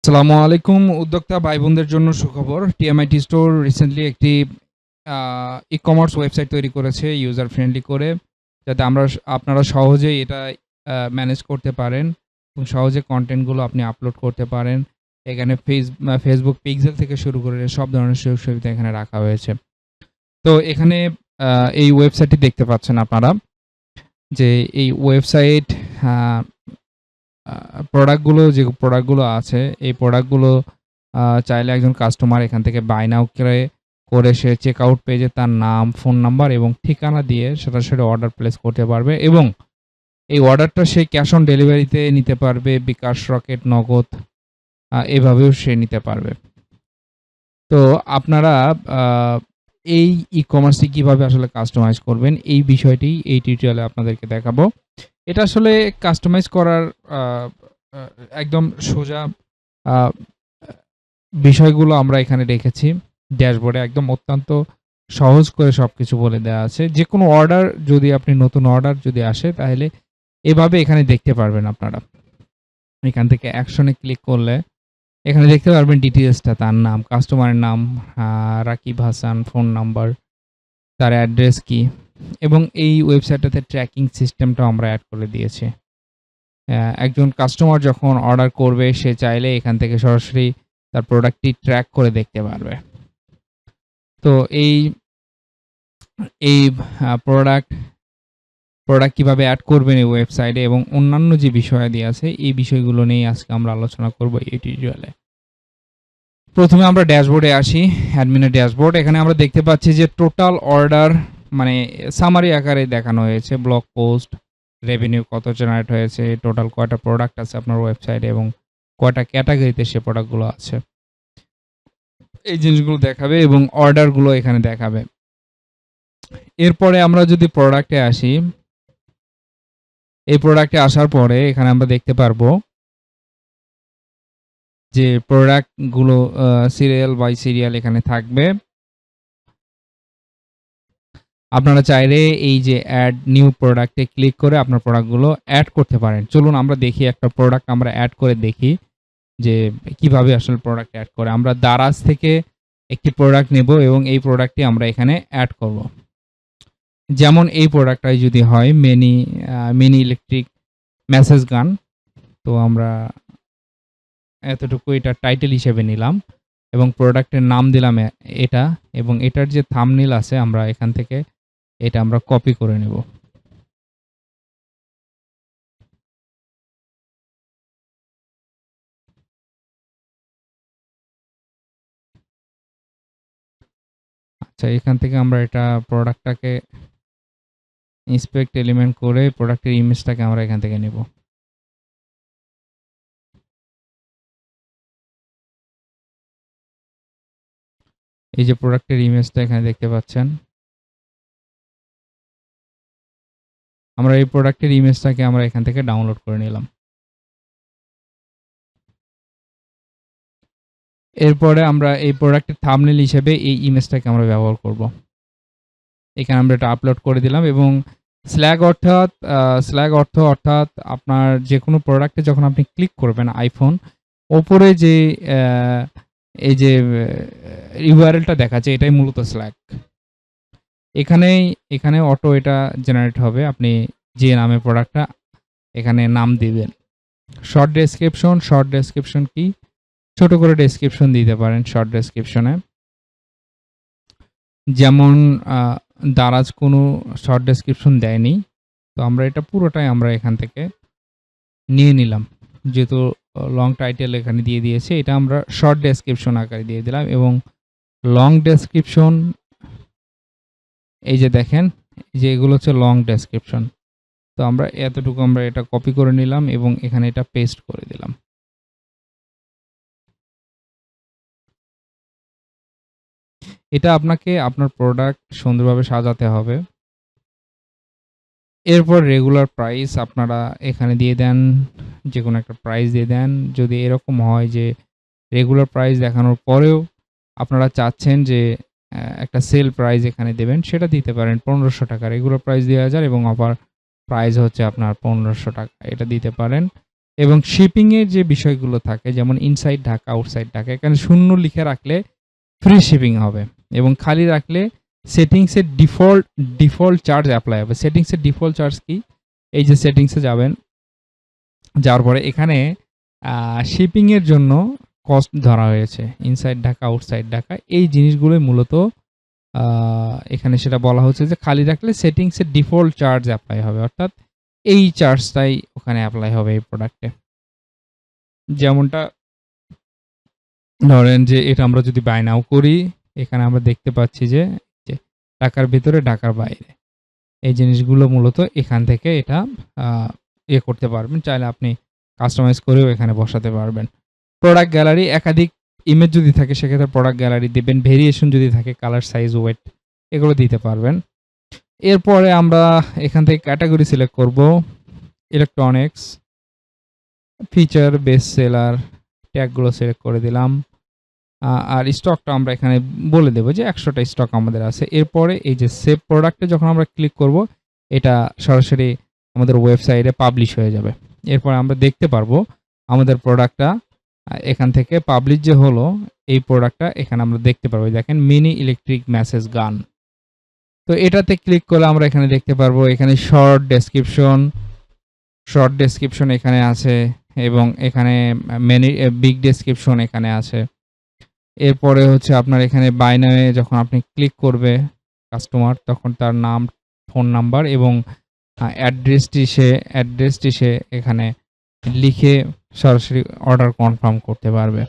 আসসালামু আলাইকুম উদ্যোক্তা ভাই বোনদের জন্য সুখবর। টিএমআইটি স্টোর রিসেন্টলি একটি ই-কমার্স ওয়েবসাইট তৈরি করেছে ইউজার ফ্রেন্ডলি করে, যাতে আপনারা সহজেই এটা ম্যানেজ করতে পারেন এবং সহজে কনটেন্টগুলো আপনি আপলোড করতে পারেন। এখানে ফেসবুক পিক্সেল থেকে শুরু করে সব ধরনের সুযোগ সুবিধা এখানে রাখা হয়েছে। তো এখানে এই ওয়েবসাইটটি দেখতে পাচ্ছেন আপনারা, যে এই ওয়েবসাইট আ আ যে প্রোডাক্টগুলো আছে, এই প্রোডাক্টগুলো চাইলে একজন কাস্টমার এখান থেকে বাই নাও করে সে চেকআউট পেজে তার নাম, ফোন নাম্বার এবং ঠিকানা দিয়ে সরাসরি অর্ডার প্লেস করতে পারবে এবং এই অর্ডারটা সে ক্যাশ অন ডেলিভারিতে নিতে পারবে, বিকাশ, রকেট, নগদ এভাবেও সে নিতে পারবে। তো আপনারা আ এই ই-কমার্সটি কিভাবে আসলে কাস্টমাইজ করবেন, এই বিষয়টি এই টিউটোরিয়ালে আপনাদেরকে দেখাবো। এটা আসলে কাস্টমাইজ করার আ আ একদম সোজা আ বিষয়গুলো আমরা এখানে রেখেছি। ড্যাশবোর্ডে একদম অত্যন্ত সহজ করে সবকিছু বলে দেওয়া আছে। যেকোনো অর্ডার যদি আপনি নতুন অর্ডার যদি আসে, তাহলে এভাবে এখানে দেখতে পারবেন আপনারা। এখান থেকে অ্যাকশনে ক্লিক করলে এখানে দেখতে পারবেন ডিটেইলসটা, তার নাম, কাস্টমারের নাম, রাকিব হাসান, ফোন নাম্বার, তার অ্যাড্রেস কি, এবং এই ওয়েবসাইটটাতে ট্র্যাকিং সিস্টেমটাও আমরা এড করে দিয়েছি। একজন কাস্টমার যখন অর্ডার করবে, সে চাইলে এখান থেকে সরাসরি তার প্রোডাক্টটি ট্র্যাক করে দেখতে পারবে। তো এই এই প্রোডাক্ট কিভাবে এড করবেন এই ওয়েবসাইটে এবং অন্যান্য যে বিষয়াদি আছে, এই বিষয়গুলো নিয়ে আজকে আমরা আলোচনা করব এই টিউটোরিয়ালে। প্রথমে আমরা ড্যাশবোর্ডে আসি, অ্যাডমিনের ড্যাশবোর্ড। এখানে আমরা দেখতে পাচ্ছি যে টোটাল অর্ডার মানে সামারি আকারে দেখানো হয়েছে। ব্লগ পোস্ট, রেভিনিউ কত জেনারেট হয়েছে, টোটাল কয়টা প্রোডাক্ট আছে আপনার ওয়েবসাইটে এবং কয়টা ক্যাটাগরিতে সে প্রোডাক্টগুলো আছে। এই জিনিসগুলো দেখাবে এবং অর্ডারগুলো এখানে দেখাবে। এরপরে আমরা যদি প্রোডাক্টে আসি, এই প্রোডাক্টে আসার পরে এখানে আমরা দেখতে পারবো যে প্রোডাক্টগুলো সিরিয়াল বাই সিরিয়াল এখানে থাকবে। আপনারা চাইলে এই যে অ্যাড নিউ প্রোডাক্টে ক্লিক করে আপনার প্রোডাক্টগুলো অ্যাড করতে পারেন। চলুন আমরা দেখি, একটা প্রোডাক্ট আমরা অ্যাড করে দেখি যে কিভাবে আসলে প্রোডাক্ট অ্যাড করে। আমরা দারাজ থেকে একটি প্রোডাক্ট নেব এবং এই প্রোডাক্টটি আমরা এখানে অ্যাড করব। যেমন এই প্রোডাক্টটাই যদি হয় মিনি ইলেকট্রিক মেসেজ গান, তো আমরা এতটুকু এটা টাইটেল হিসেবে নিলাম এবং প্রোডাক্টের নাম দিলাম এটা, এবং এটার যে থাম্বনেইল আছে আমরা এখান থেকে এটা আমরা কপি করে নেব। আচ্ছা, এখান থেকে আমরা এটা প্রোডাক্টটাকে ইন্সপেক্ট এলিমেন্ট করে প্রোডাক্টের ইমেজটাকে আমরা এখান থেকে নেব। এই যে প্রোডাক্টের ইমেজটা এখানে দেখতে পাচ্ছেন, আমরা এই প্রোডাক্টের ইমেজটাকে আমরা এখান থেকে ডাউনলোড করে নিলাম। এরপরে আমরা এই প্রোডাক্টের থাম্বনেইল হিসেবে এই ইমেজটাকে আমরা ব্যবহার করব। এখানে আমরা এটা আপলোড করে দিলাম এবং স্ল্যাগ অর্থাৎ আপনার যেকোনো প্রোডাক্টে যখন আপনি ক্লিক করবেন আইফোন, ওপরে যে এই যে ইউআরএলটা দেখাচ্ছে, এটাই মূলত স্ল্যাগ। এখানে অটো এটা জেনারেট হবে। আপনি যে নামে প্রোডাক্টটা এখানে নাম দিবেন। শর্ট ডেসক্রিপশন কি? ছোট করে ডেসক্রিপশন দিতে পারেন শর্ট ডেসক্রিপশনে। যেমন দারাজ কোনো শর্ট ডেসক্রিপশন দেয়নি, তো আমরা এটা পুরোটাই আমরা এখান থেকে নিয়ে নিলাম। যেহেতু লং টাইটেল এখানে দিয়ে দিয়েছে, এটা আমরা শর্ট ডেসক্রিপশন আকারে দিয়ে দিলাম এবং লং ডেসক্রিপশন, এই যে দেখেন, যে এগুলো হচ্ছে লং ডেসক্রিপশন। তো আমরা এতটুকু আমরা এটা কপি করে নিলাম এবং এখানে এটা পেস্ট করে দিলাম। এটা আপনাকে আপনার প্রোডাক্ট সুন্দরভাবে সাজাতে হবে। এরপর রেগুলার প্রাইস আপনারা এখানে দিয়ে দেন, যেকোনো একটা প্রাইস দিয়ে দেন। যদি এরকম হয় যে রেগুলার প্রাইস দেখানোর পরেও আপনারা চাচ্ছেন যে একটা সেল প্রাইস এখানে দেবেন, সেটা দিতে পারেন। ৳১৫০০ রেগুলার প্রাইস ২০০০ এবং অফার প্রাইস হচ্ছে আপনার ৳১৫০০, এটা দিতে পারেন। এবং শিপিং এর যে বিষয়গুলো থাকে যেমন ইনসাইড ঢাকা, আউটসাইড ঢাকা এখানে 0 লিখে রাখলে ফ্রি শিপিং হবে এবং খালি রাখলে সেটিংস এর ডিফল্ট চার্জ এপ্লাই হবে। সেটিংস এর ডিফল্ট চার্জ কি? এই যে সেটিংস এ যাবেন, যাওয়ার পরে এখানে শিপিং এর জন্য কস্ট ধরা হয়েছে। ইনসাইড ঢাকা, আউটসাইড ঢাকা এই জিনিসগুলোই মূলত এখানে সেটা বলা হচ্ছে যে খালি রাখলে সেটিংস এর ডিফল্ট চার্জ এপ্লাই হবে। অর্থাৎ এই চার্জটাই ওখানে এপ্লাই হবে এই প্রোডাক্টে। যেমনটা ধরেন যে এটা আমরা যদি বাই নাও করি, এখানে আমরা দেখতে পাচ্ছি যে ঢাকার ভিতরে, ঢাকার বাইরে। এই জিনিসগুলো মূলত এখান থেকে এটা করতে পারবেন। চাইলে আপনি কাস্টমাইজ করেও এখানে বসাতে পারবেন। প্রোডাক্ট গ্যালারি একাধিক ইমেজ যদি থাকে সেক্ষেত্রে প্রোডাক্ট গ্যালারি দিবেন। ভেরিয়েশন যদি থাকে কালার, সাইজ, ওয়েট এগুলো দিতে পারবেন। এরপরে আমরা এখান থেকে ক্যাটাগরি সিলেক্ট করব। ইলেকট্রনিক্স, ফিচার, বেস্ট সেলার, ট্যাগগুলো সিলেক্ট করে দিলাম। আর স্টকটা আমরা এখানে বলে দেব যে 100টা স্টক আমাদের আছে। এরপরে এই যে সেভ প্রোডাক্টে যখন আমরা ক্লিক করব এটা সরাসরি আমাদের ওয়েবসাইটে পাবলিশ হয়ে যাবে। এরপর আমরা দেখতে পারবো আমাদের প্রোডাক্টটা এখান থেকে পাবলিশ যে হলো এই প্রোডাক্টটা এখানে আমরা দেখতে পারবো। দেখেন মিনি ইলেকট্রিক মেসেজ গান। তো এটাতে ক্লিক করলে আমরা এখানে দেখতে পারবো এখানে শর্ট ডেসক্রিপশন এখানে আছে এবং এখানে বিগ ডেসক্রিপশন এখানে আছে। এরপরে হচ্ছে আপনার এখানে বাই নাওয়ে যখন আপনি ক্লিক করবে কাস্টমার তখন তার নাম, ফোন নাম্বার এবং অ্যাড্রেসটি সে এখানে লিখে সরাসরি অর্ডার কনফার্ম করতে পারবে।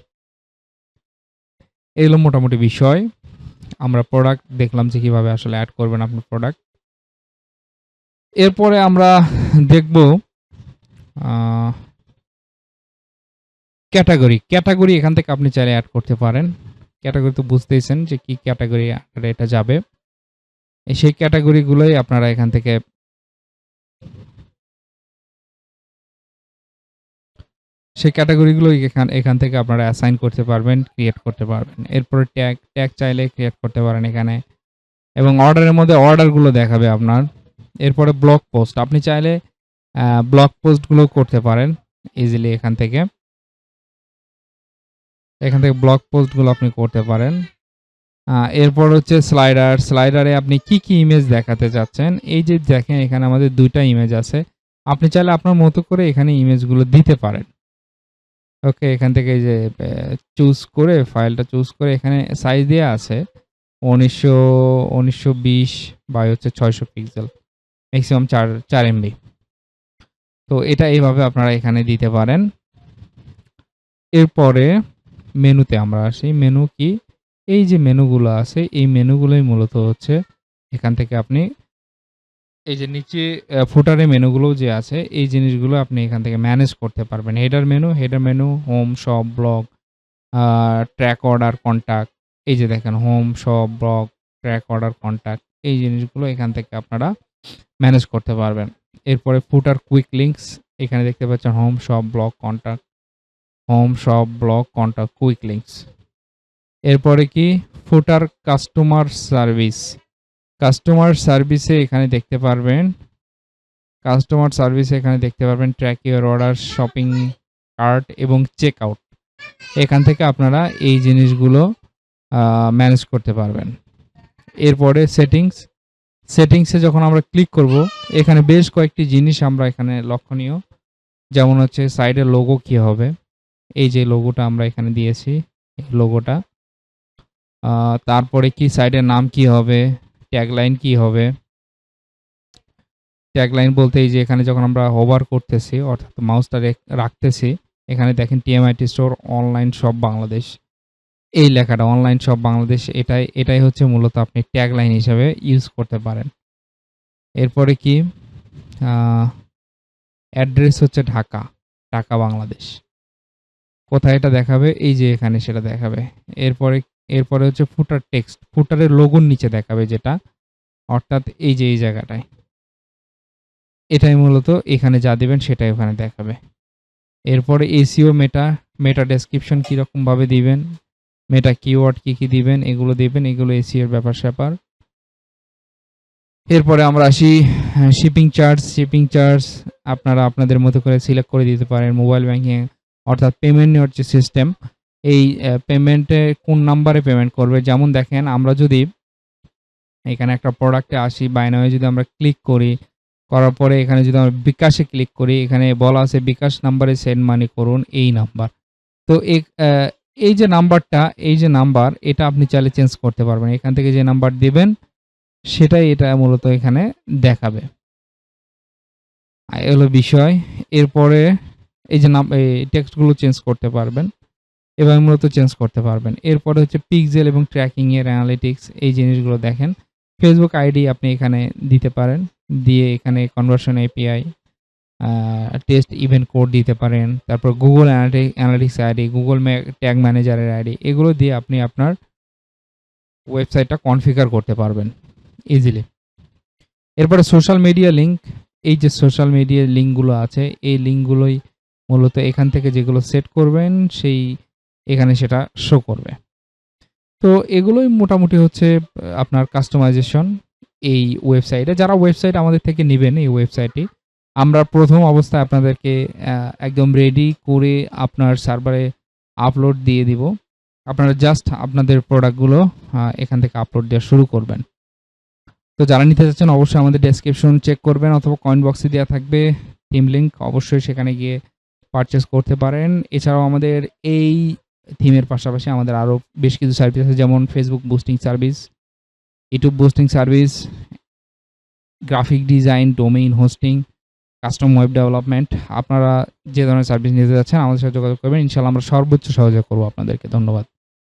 এগুলো মোটামুটি বিষয়। আমরা প্রোডাক্ট দেখলাম যে কিভাবে আসলে অ্যাড করবেন আপনার প্রোডাক্ট। এরপরে আমরা দেখব ক্যাটাগরি এখান থেকে আপনি চাইলে অ্যাড করতে পারেন। ক্যাটাগরি তো বুঝতেইছেন যে কি ক্যাটাগরি এটা যাবে। সেই ক্যাটাগরিগুলোই আপনারা এখান থেকে এখান থেকে আপনারা অ্যাসাইন করতে পারবেন, ক্রিয়েট করতে পারবেন। এরপরে ট্যাগ চাইলে ক্রিয়েট করতে পারেন এখানে এবং অর্ডারের মধ্যে অর্ডারগুলো দেখাবে আপনার। এরপরে ব্লগ পোস্ট আপনি চাইলে ব্লগ পোস্টগুলো করতে পারেন ইজিলি এখান থেকে ব্লগ পোস্টগুলো আপনি করতে পারেন। এরপর হচ্ছে স্লাইডারে আপনি কি ইমেজ দেখাতে চাচ্ছেন। এই যে দেখেন এখানে আমাদের 2টা ইমেজ আছে। আপনি চাইলে আপনার মতো করে এখানে ইমেজগুলো দিতে পারেন। ওকে, এখান থেকে এই যে ফাইলটা চুজ করে এখানে সাইজ দেয়া আছে 1920 বাই হচ্ছে 600 পিক্সেল, ম্যাক্সিমাম 4 MB। তো এটা এইভাবে আপনারা এখানে দিতে পারেন। এরপরে মেনুতে আমরা আসি। মেনু কি? এই যে মেনুগুলো আছে এই মেনুগুলোই মূলত হচ্ছে এখান থেকে আপনি এই যে নিচে ফুটারে মেনুগুলো যে আছে এই জিনিসগুলো আপনি এখান থেকে ম্যানেজ করতে পারবেন। Header menu, home, shop, blog, track, order, contact. এই যে দেখেন home, shop, blog, track, order, contact এই জিনিসগুলো এখান থেকে আপনারা ম্যানেজ করতে পারবেন। এরপরে ফুটার কুইক লিঙ্কস এখানে দেখতে পাচ্ছেন home, shop, blog, contact, quick links. এরপরে কি ফুটার কাস্টমার সার্ভিসে এখানে দেখতে পারবেন track your order, shopping cart এবং চেক আউট। এখান থেকে আপনারা এই জিনিসগুলো ম্যানেজ করতে পারবেন। এরপরে সেটিংসে যখন আমরা ক্লিক করব এখানে বেশ কয়েকটি জিনিস আমরা এখানে লক্ষণীয়, যেমন হচ্ছে সাইডের লোগো কি হবে। এই যে লোগোটা আমরা এখানে দিয়েছি এই লোগোটা। তারপরে কি সাইডের নাম কি হবে, ট্যাগলাইন কি হবে। ট্যাগলাইন বলতে এই যে এখানে যখন আমরা হোভার করতেছি অর্থাৎ মাউসটা রাখতেছি এখানে দেখেন টিএমআইটি স্টোর অনলাইন শপ বাংলাদেশ এই লেখাটা অনলাইন শপ বাংলাদেশ এটাই হচ্ছে মূলত আপনি ট্যাগলাইন হিসেবে ইউজ করতে পারেন। এরপরে কি অ্যাড্রেস হচ্ছে ঢাকা বাংলাদেশ। কোথায় এটা দেখাবে? এই যে এখানে সেটা দেখাবে। এরপরে হচ্ছে ফুটার টেক্সট, ফুটারের লোগোর নিচে দেখাবে যেটা, অর্থাৎ এই যে এই জায়গাটায় এটাই মূলত এখানে যা দিবেন সেটাই ওখানে দেখাবে। এরপরে এসইও মেটা ডেসক্রিপশন কিরকম ভাবে দিবেন, মেটা কিওয়ার্ড কি দিবেন এগুলো এসইও এর ব্যাপার স্যাপার। এরপরে আমরা আসি শিপিং চার্জ আপনারা আপনাদের মতো করে সিলেক্ট করে দিতে পারেন। মোবাইল ব্যাংকিং অর্থাৎ পেমেন্ট নেওয়ার যে সিস্টেম, এই পেমেন্টে কোন নাম্বারে পেমেন্ট করবে। যেমন দেখেন আমরা যদি এখানে একটা প্রোডাক্টে আসি, বাই নাও যদি আমরা ক্লিক করি, করার পরে এখানে যদি আমরা বিকাশে ক্লিক করি, এখানে বলা আছে বিকাশ নাম্বারে সেন্ড মানি করুন এই নাম্বার। তো এই যে নাম্বার এটা আপনি চাইলে চেঞ্জ করতে পারবেন। এখান থেকে যে নাম্বার দিবেন সেটাই এটা মূলত এখানে দেখাবে। এই হলো বিষয়। এরপরে এই যে এই টেক্সটগুলো চেঞ্জ করতে পারবেন। এভাবে মূলত চেঞ্জ করতে পারবেন। এরপরে হচ্ছে পিক্সেল এবং ট্র্যাকিং এর অ্যানালিটিক্স এই জিনিসগুলো দেখেন। ফেসবুক আইডি আপনি এখানে দিতে পারেন। দিয়ে এখানে conversion API, test event code দিতে পারেন। তারপর Google analytics ID, Google tag ম্যানেজারের আইডি, এগুলো দিয়ে আপনি আপনার ওয়েবসাইটটা কনফিগার করতে পারবেন ইজিলি। এরপরে সোশ্যাল মিডিয়া লিঙ্ক, এই যে সোশ্যাল মিডিয়া লিঙ্কগুলো আছে, এই লিঙ্কগুলোই মূলত এখান থেকে যেগুলো সেট করবেন সেই এখানে সেটা শো করবে। তো এগুলোই মোটামুটি হচ্ছে আপনার কাস্টমাইজেশন এই ওয়েবসাইটে। যারা ওয়েবসাইট আমাদের থেকে নিবেন এই ওয়েবসাইটটি, আমরা প্রথম অবস্থায় আপনাদেরকে একদম রেডি করে আপনার সার্ভারে আপলোড দিয়ে দিব। আপনারা জাস্ট আপনাদের প্রোডাক্টগুলো এখান থেকে আপলোড দেওয়া শুরু করবেন। তো যারা নিতে চাচ্ছেন অবশ্যই আমাদের ডেসক্রিপশন চেক করবেন অথবা কমেন্ট বক্সে দেওয়া থাকবে থিম লিঙ্ক, অবশ্যই সেখানে গিয়ে পারচেজ করতে পারেন। এছাড়াও আমাদের এই থিমের পাশাপাশি আমাদের আরও বেশ কিছু সার্ভিস আছে, যেমন Facebook boosting service, YouTube boosting service, graphic design, domain hosting, custom web development. আপনারা যে ধরনের সার্ভিস নিতে যাচ্ছেন আমাদের সাথে যোগাযোগ করবেন, ইনশাআল্লাহ আমরা সর্বোচ্চ সহযোগিতা করব আপনাদেরকে। ধন্যবাদ।